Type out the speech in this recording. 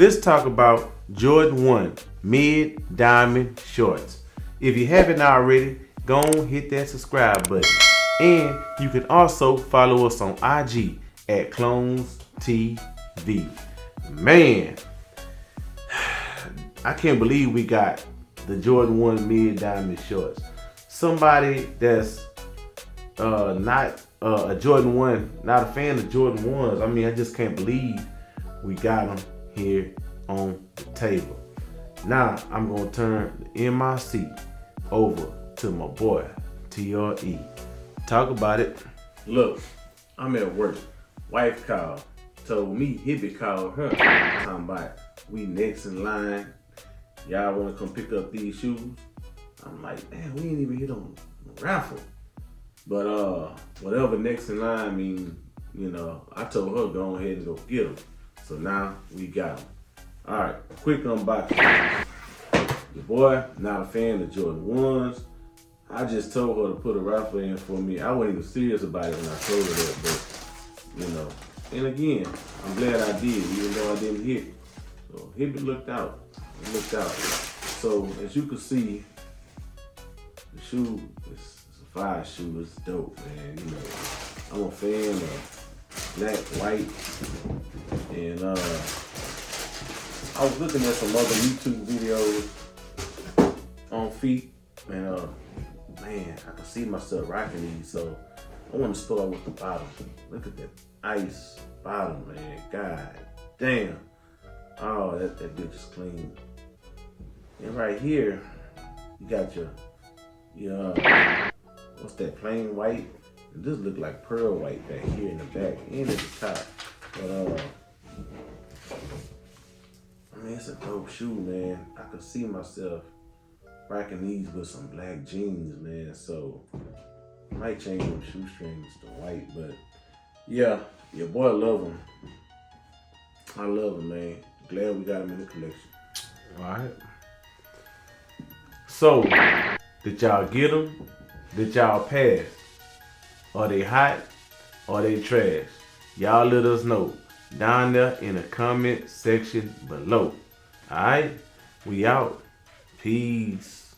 let's talk about Jordan 1 Mid Diamond Shorts. If you haven't already, go on hit that subscribe button. And you can also follow us on IG at Clones TV. Man, I can't believe we got the Jordan 1 Mid Diamond Shorts. Somebody that's not a Jordan 1, not a fan of Jordan 1s. I mean, I just can't believe we got them here on the table. Now, I'm going to turn the MIC over to my boy, TRE. Talk about it. Look, I'm at work. Wife called. Told me Hibbie called her. Talking about we next in line. Y'all want to come pick up these shoes? I'm like, man, we ain't even hit on the raffle. But whatever next in line mean, I told her go ahead and go get them. So now we got them. All right, quick unboxing. Your boy, not a fan of Jordan 1s. I just told her to put a raffle in for me. I wasn't even serious about it when I told her that, but And again, I'm glad I did, even though I didn't hit. So Hibbie looked out. He looked out. So as you can see, the shoe is a fire shoe. It's dope, man. I'm a fan of black, white, and I was looking at some other YouTube videos on feet, and man, I can see myself rocking these. So I want to start with the bottom. Look at that ice bottom, man. God damn. Oh, that bitch is clean. And right here, you got your what's that, plain white? It just look like pearl white back here in the back and at the top. But I mean, it's a dope shoe, man. I could see myself rocking these with some black jeans, man. So I might change them shoestrings to white, but yeah, your boy love them. I love them, man. Glad we got them in the collection. All right. So, did y'all get them? Did y'all pass? Are they hot? Are they trash? Y'all let us know down there in the comment section below. All right, we out. Peace.